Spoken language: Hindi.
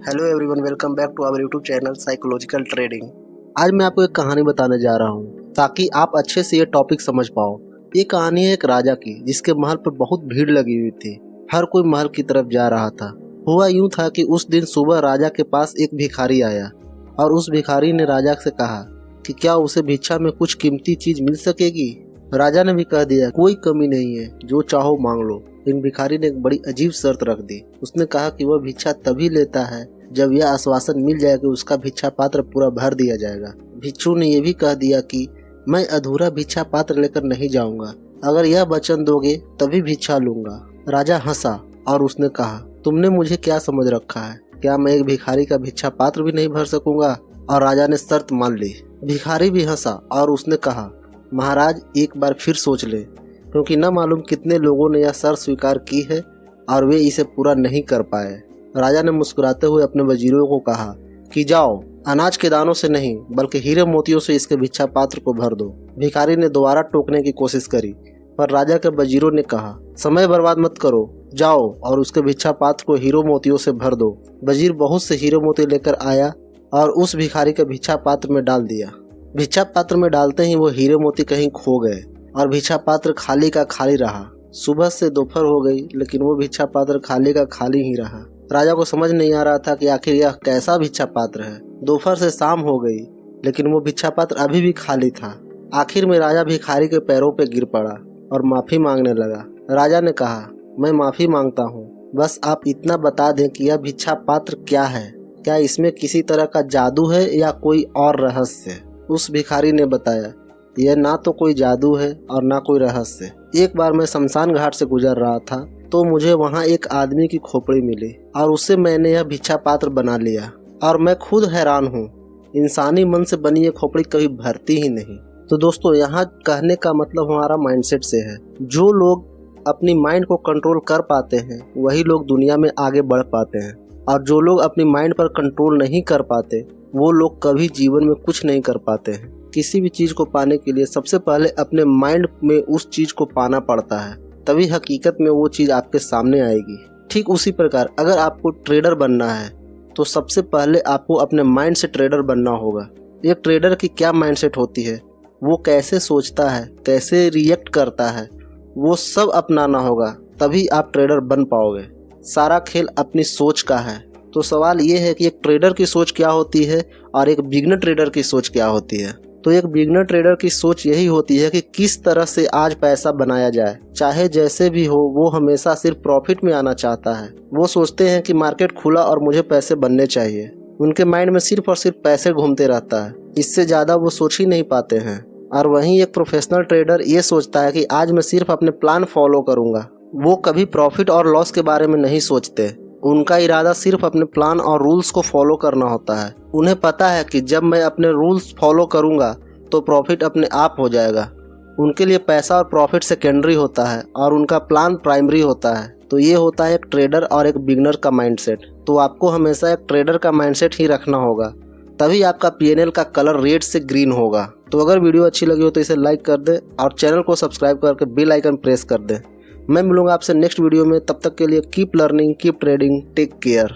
Hello everyone, welcome back to our YouTube channel psychological trading. आज मैं आपको एक कहानी बताने जा रहा हूँ ताकि आप अच्छे से ये टॉपिक समझ पाओ। ये कहानी है एक राजा की जिसके महल पर बहुत भीड़ लगी हुई थी। हर कोई महल की तरफ जा रहा था। हुआ यूं था कि उस दिन सुबह राजा के पास एक भिखारी आया और उस भिखारी ने राजा से कहा कि क्या उसे भिक्षा में कुछ कीमती चीज मिल सकेगी। राजा ने भी कह दिया कोई कमी नहीं है, जो चाहो मांग लो। लेकिन भिखारी ने एक बड़ी अजीब शर्त रख दी। उसने कहा कि वह भिक्षा तभी लेता है जब यह आश्वासन मिल जाए कि उसका भिक्षा पात्र पूरा भर दिया जाएगा। भिक्षु ने यह भी कह दिया कि मैं अधूरा भिक्षा पात्र लेकर नहीं जाऊंगा, अगर यह वचन दोगे तभी भिक्षा लूंगा। राजा हंसा और उसने कहा तुमने मुझे क्या समझ रखा है, क्या मैं एक भिखारी का भिक्षा पात्र भी नहीं भर सकूंगा। और राजा ने शर्त मान ली। भिखारी भी हंसा और उसने कहा महाराज एक बार फिर सोच ले, क्योंकि न मालूम कितने लोगों ने यह शर्त स्वीकार की है और वे इसे पूरा नहीं कर पाए। राजा ने मुस्कुराते हुए अपने वजीरों को कहा कि जाओ, अनाज के दानों से नहीं बल्कि हीरे मोतियों से इसके भिक्षा पात्र को भर दो। भिखारी ने दोबारा टोकने की कोशिश करी, पर राजा के वजीरों ने कहा समय बर्बाद मत करो, जाओ और उसके भिक्षा पात्र को हीरो मोतियों से भर दो। वजीर बहुत से हीरे मोती लेकर आया और उस भिखारी के भिक्षा पात्र में डाल दिया। भिक्षा पात्र में डालते ही वो हीरे मोती कहीं खो गए और भिक्षा पात्र खाली का खाली रहा। सुबह से दोपहर हो गई, लेकिन वो भिक्षा पात्र खाली का खाली ही रहा। राजा को समझ नहीं आ रहा था कि आखिर यह कैसा भिक्षा पात्र है। दोपहर से शाम हो गई, लेकिन वो भिक्षा पात्र अभी भी खाली था। आखिर में राजा भिखारी के पैरों पे गिर पड़ा और माफी मांगने लगा। राजा ने कहा मैं माफी मांगता हूँ, बस आप इतना बता दें कि यह भिक्षा पात्र क्या है, क्या इसमें किसी तरह का जादू है या कोई और रहस्य। उस भिखारी ने बताया यह ना तो कोई जादू है और ना कोई रहस्य। एक बार मैं शमशान घाट से गुजर रहा था तो मुझे वहाँ एक आदमी की खोपड़ी मिली और उससे मैंने यह भिक्षा पात्र बना लिया और मैं खुद हैरान हूँ, इंसानी मन से बनी ये खोपड़ी कभी भरती ही नहीं। तो दोस्तों, यहाँ कहने का मतलब हमारा माइंडसेट से है। जो लोग अपनी माइंड को कंट्रोल कर पाते हैं वही लोग दुनिया में आगे बढ़ पाते हैं, और जो लोग अपनी माइंड पर कंट्रोल नहीं कर पाते वो लोग कभी जीवन में कुछ नहीं कर पाते हैं। किसी भी चीज को पाने के लिए सबसे पहले अपने माइंड में उस चीज को पाना पड़ता है, तभी हकीकत में वो चीज आपके सामने आएगी। ठीक उसी प्रकार अगर आपको ट्रेडर बनना है तो सबसे पहले आपको अपने माइंड से ट्रेडर बनना होगा। एक ट्रेडर की क्या माइंडसेट होती है, वो कैसे सोचता है, कैसे रिएक्ट करता है, वो सब अपनाना होगा, तभी आप ट्रेडर बन पाओगे। सारा खेल अपनी सोच का है। तो सवाल ये है कि एक ट्रेडर की सोच क्या होती है और एक बिगनर ट्रेडर की सोच क्या होती है। तो एक बिगनर ट्रेडर की सोच यही होती है कि किस तरह से आज पैसा बनाया जाए, चाहे जैसे भी हो। वो हमेशा सिर्फ प्रॉफिट में आना चाहता है। वो सोचते हैं कि मार्केट खुला और मुझे पैसे बनने चाहिए। उनके माइंड में सिर्फ और सिर्फ पैसे घूमते रहता है, इससे ज्यादा वो सोच ही नहीं पाते हैं। और वहीं एक प्रोफेशनल ट्रेडर ये सोचता है कि आज मैं सिर्फ अपने प्लान फॉलो करूंगा। वो कभी प्रॉफिट और लॉस के बारे में नहीं सोचते। उनका इरादा सिर्फ अपने प्लान और रूल्स को फॉलो करना होता है। उन्हें पता है कि जब मैं अपने रूल्स फॉलो करूंगा तो प्रॉफिट अपने आप हो जाएगा। उनके लिए पैसा और प्रॉफिट सेकेंडरी होता है और उनका प्लान प्राइमरी होता है। तो ये होता है एक ट्रेडर और एक बिगनर का माइंडसेट। तो आपको हमेशा एक ट्रेडर का माइंडसेट ही रखना होगा, तभी आपका पीएनएल का कलर रेड से ग्रीन होगा। तो अगर वीडियो अच्छी लगी हो तो इसे लाइक कर दें और चैनल को सब्सक्राइब करके बेल आइकन प्रेस कर दें। मैं मिलूंगा आपसे नेक्स्ट वीडियो में, तब तक के लिए keep learning, keep trading, take care.